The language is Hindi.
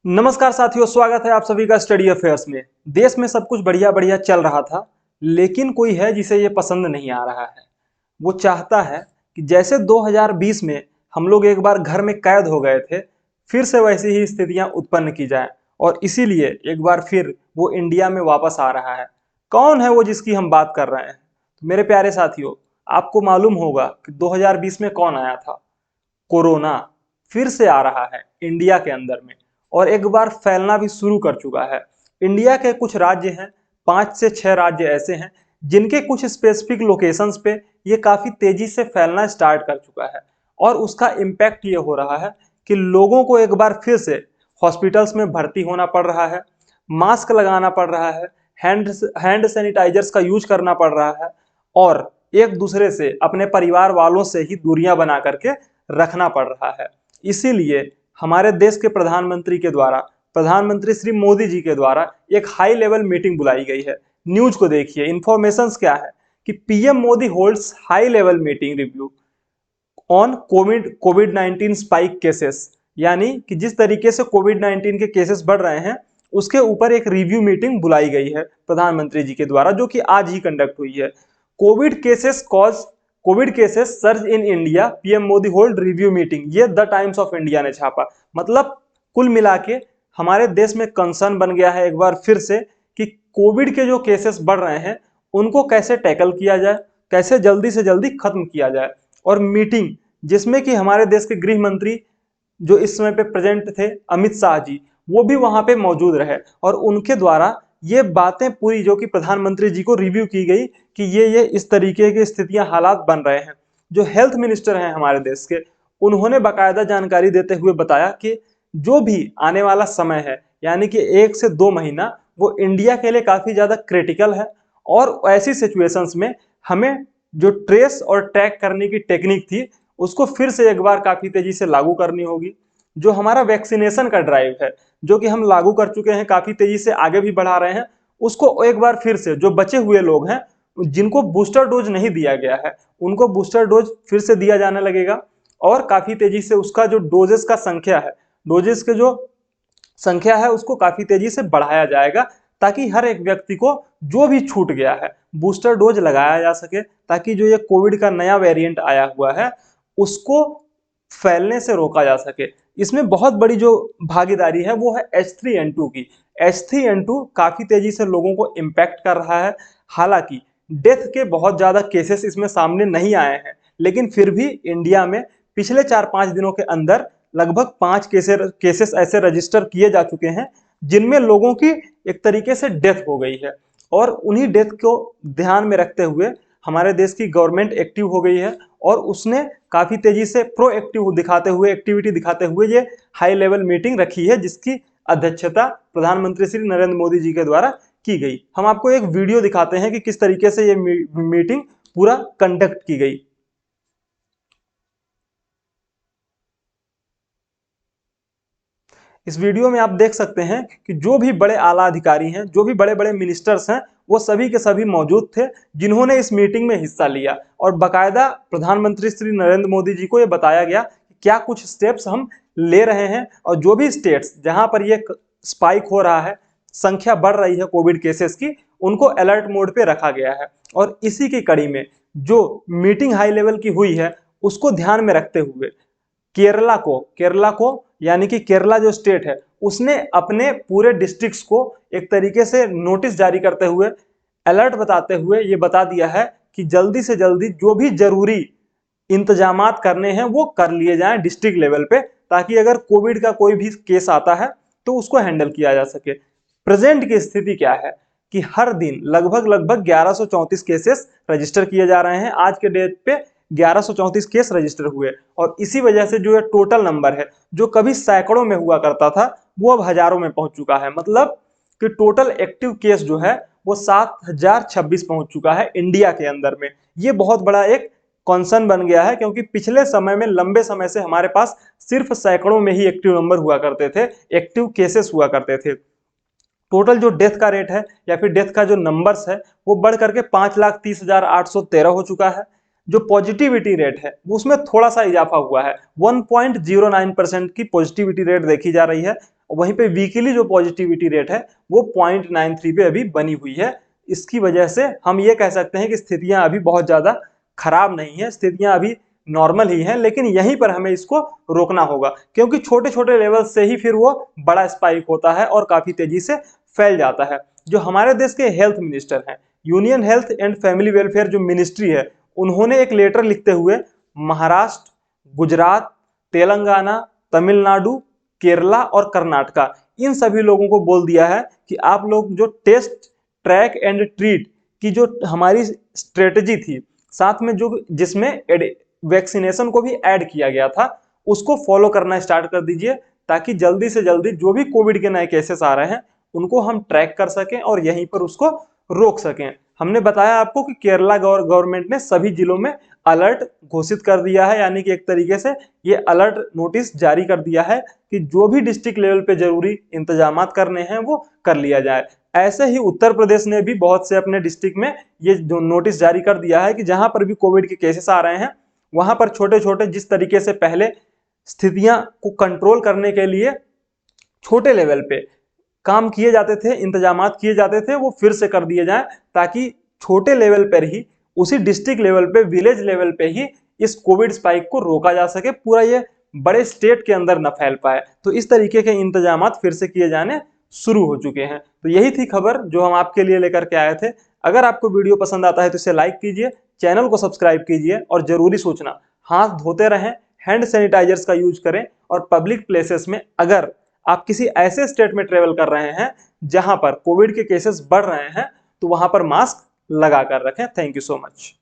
नमस्कार साथियों, स्वागत है आप सभी का स्टडी अफेयर्स में। देश में सब कुछ बढ़िया बढ़िया चल रहा था, लेकिन कोई है जिसे ये पसंद नहीं आ रहा है। वो चाहता है कि जैसे 2020 में हम लोग एक बार घर में कैद हो गए थे, फिर से वैसी ही स्थितियां उत्पन्न की जाएं और इसीलिए एक बार फिर वो इंडिया में वापस आ रहा है। कौन है वो जिसकी हम बात कर रहे हैं? तो मेरे प्यारे साथियों, आपको मालूम होगा कि 2020 में कौन आया था। कोरोना फिर से आ रहा है इंडिया के अंदर में और एक बार फैलना भी शुरू कर चुका है। इंडिया के कुछ राज्य हैं, 5 से 6 राज्य ऐसे हैं जिनके कुछ स्पेसिफिक लोकेशंस पे ये काफी तेजी से फैलना स्टार्ट कर चुका है और उसका इम्पैक्ट ये हो रहा है कि लोगों को एक बार फिर से हॉस्पिटल्स में भर्ती होना पड़ रहा है, मास्क लगाना पड़ रहा है, हैंड सैनिटाइजर्स का यूज करना पड़ रहा है और एक दूसरे से, अपने परिवार वालों से ही दूरियां बना करके रखना पड़ रहा है। इसीलिए हमारे देश के प्रधानमंत्री के द्वारा, प्रधानमंत्री श्री मोदी जी के द्वारा एक हाई लेवल मीटिंग बुलाई गई है। न्यूज को देखिए, इंफॉर्मेशन क्या है कि PM Modi holds high level meeting review on Covid 19 spike cases. यानी कि जिस तरीके से कोविड 19 के केसेस बढ़ रहे हैं, उसके ऊपर एक रिव्यू मीटिंग बुलाई गई है प्रधानमंत्री जी के द्वारा, जो कि आज ही कंडक्ट हुई है। Covid cases surge in India, PM Modi hold review meeting, ये द टाइम्स ऑफ इंडिया ने छापा। मतलब कुल मिला के हमारे देश में कंसर्न बन गया है एक बार फिर से कि कोविड के जो केसेस बढ़ रहे हैं उनको कैसे टैकल किया जाए, कैसे जल्दी से जल्दी खत्म किया जाए। और मीटिंग जिसमें कि हमारे देश के गृह मंत्री जो इस समय पे प्रेजेंट थे, अमित शाह जी, वो भी वहां पे मौजूद रहे और उनके द्वारा ये बातें पूरी जो कि प्रधानमंत्री जी को रिव्यू की गई कि ये इस तरीके की स्थितियां, हालात बन रहे हैं। जो हेल्थ मिनिस्टर हैं हमारे देश के, उन्होंने बाकायदा जानकारी देते हुए बताया कि जो भी आने वाला समय है, यानी कि 1 से 2 महीना, वो इंडिया के लिए काफी ज्यादा क्रिटिकल है और ऐसी सिचुएशंस में हमें जो ट्रेस और ट्रैक करने की टेक्निक थी उसको फिर से एक बार काफी तेजी से लागू करनी होगी। जो हमारा वैक्सीनेशन का ड्राइव है, जो कि हम लागू कर चुके हैं, काफी तेजी से आगे भी बढ़ा रहे हैं, उसको एक बार फिर से जो बचे हुए लोग हैं जिनको बूस्टर डोज नहीं दिया गया है, उनको बूस्टर डोज फिर से दिया जाने लगेगा और काफी तेजी से उसका जो डोजेस का संख्या है, डोजेस के जो संख्या है उसको काफी तेजी से बढ़ाया जाएगा, ताकि हर एक व्यक्ति को जो भी छूट गया है बूस्टर डोज लगाया जा सके, ताकि जो ये कोविड का नया वेरिएंट आया हुआ है उसको फैलने से रोका जा सके। इसमें बहुत बड़ी जो भागीदारी है वो है H3N2 की। H3N2 काफी तेजी से लोगों को इंपैक्ट कर रहा है। हालांकि डेथ के बहुत ज्यादा केसेस इसमें सामने नहीं आए हैं, लेकिन फिर भी इंडिया में पिछले 4-5 दिनों के अंदर लगभग 5 केसेस ऐसे रजिस्टर किए जा चुके हैं जिनमें लोगों की एक तरीके से डेथ हो गई है। और उन्हीं डेथ को ध्यान में रखते हुए हमारे देश की गवर्नमेंट एक्टिव हो गई है और उसने काफी तेजी से प्रोएक्टिव दिखाते हुए, एक्टिविटी दिखाते हुए ये हाई लेवल मीटिंग रखी है, जिसकी अध्यक्षता प्रधानमंत्री श्री नरेंद्र मोदी जी के द्वारा की गई। हम आपको एक वीडियो दिखाते हैं कि किस तरीके से ये मीटिंग पूरा कंडक्ट की गई। इस वीडियो में आप देख सकते हैं कि जो भी बड़े आला अधिकारी हैं, जो भी बड़े बड़े मिनिस्टर्स हैं, वो सभी के सभी मौजूद थे जिन्होंने इस मीटिंग में हिस्सा लिया और बाकायदा प्रधानमंत्री श्री नरेंद्र मोदी जी को ये बताया गया कि क्या कुछ स्टेप्स हम ले रहे हैं और जो भी स्टेट्स जहां पर ये स्पाइक हो रहा है, संख्या बढ़ रही है कोविड केसेस की, उनको अलर्ट मोड पे रखा गया है। और इसी की कड़ी में जो मीटिंग हाई लेवल की हुई है उसको ध्यान में रखते हुए केरला को यानी कि केरला जो स्टेट है उसने अपने पूरे डिस्ट्रिक्ट्स को एक तरीके से नोटिस जारी करते हुए, अलर्ट बताते हुए ये बता दिया है कि जल्दी से जल्दी जो भी जरूरी इंतजामात करने हैं वो कर लिए जाएं डिस्ट्रिक्ट लेवल पे, ताकि अगर कोविड का कोई भी केस आता है तो उसको हैंडल किया जा सके। प्रेजेंट की स्थिति क्या है कि हर दिन लगभग लगभग 1134 केसेस रजिस्टर किए जा रहे हैं। आज के डेट पे 1134 केस रजिस्टर हुए और इसी वजह से जो ये टोटल नंबर है, जो कभी सैकड़ों में हुआ करता था, वो अब हजारों में पहुंच चुका है। मतलब कि टोटल एक्टिव केस जो है वो 7026 पहुंच चुका है इंडिया के अंदर में। ये बहुत बड़ा एक कंसर्न बन गया है, क्योंकि पिछले समय में लंबे समय से हमारे पास सिर्फ सैकड़ों में ही एक्टिव नंबर हुआ करते थे, एक्टिव केसेस हुआ करते थे। टोटल जो डेथ का रेट है या फिर डेथ का जो नंबर्स है वो बढ़ करके 5,30,813 हो चुका है। जो पॉजिटिविटी रेट है उसमें थोड़ा सा इजाफा हुआ है, 1.09% की पॉजिटिविटी रेट देखी जा रही है। वहीं पे वीकली जो पॉजिटिविटी रेट है वो 0.93 पे अभी बनी हुई है। इसकी वजह से हम ये कह सकते हैं कि स्थितियां अभी बहुत ज्यादा खराब नहीं है, स्थितियां अभी नॉर्मल ही हैं, लेकिन यहीं पर हमें इसको रोकना होगा क्योंकि छोटे छोटे लेवल से ही फिर वो बड़ा स्पाइक होता है और काफी तेजी से फैल जाता है। जो हमारे देश के हेल्थ मिनिस्टर हैं, union health and family welfare जो मिनिस्ट्री है, उन्होंने एक लेटर लिखते हुए महाराष्ट्र, गुजरात, तेलंगाना, तमिलनाडु, केरला और कर्नाटका इन सभी लोगों को बोल दिया है कि आप लोग जो टेस्ट, ट्रैक एंड ट्रीट की जो हमारी स्ट्रेटजी थी, साथ में जो जिसमें वैक्सीनेशन को भी ऐड किया गया था, उसको फॉलो करना स्टार्ट कर दीजिए ताकि जल्दी से जल्दी जो भी कोविड के नए केसेस आ रहे हैं उनको हम ट्रैक कर सकें और यहीं पर उसको रोक सकें। हमने बताया आपको कि केरला गवर्नमेंट ने सभी जिलों में अलर्ट घोषित कर दिया है, यानी कि एक तरीके से ये अलर्ट नोटिस जारी कर दिया है कि जो भी डिस्ट्रिक्ट लेवल पे जरूरी इंतजाम करने हैं वो कर लिया जाए। ऐसे ही उत्तर प्रदेश ने भी बहुत से अपने डिस्ट्रिक्ट में ये जो नोटिस जारी कर दिया है कि जहां पर भी कोविड के केसेस आ रहे हैं वहां पर छोटे छोटे जिस तरीके से पहले स्थितियां को कंट्रोल करने के लिए छोटे लेवल पे काम किए जाते थे, इंतजामात किए जाते थे, वो फिर से कर दिए जाएं ताकि छोटे लेवल पर ही, उसी डिस्ट्रिक्ट लेवल पे, विलेज लेवल पे ही इस कोविड स्पाइक को रोका जा सके, पूरा ये बड़े स्टेट के अंदर न फैल पाए। तो इस तरीके के इंतजामात फिर से किए जाने शुरू हो चुके हैं। तो यही थी खबर जो हम आपके लिए लेकर के आए थे। अगर आपको वीडियो पसंद आता है तो इसे लाइक कीजिए, चैनल को सब्सक्राइब कीजिए और जरूरी सूचना, हाथ धोते रहें, हैंड सैनिटाइजर्स का यूज करें और पब्लिक प्लेसेस में अगर आप किसी ऐसे स्टेट में ट्रेवल कर रहे हैं जहां पर कोविड के केसेस बढ़ रहे हैं तो वहां पर मास्क लगा कर रखें। Thank you so much.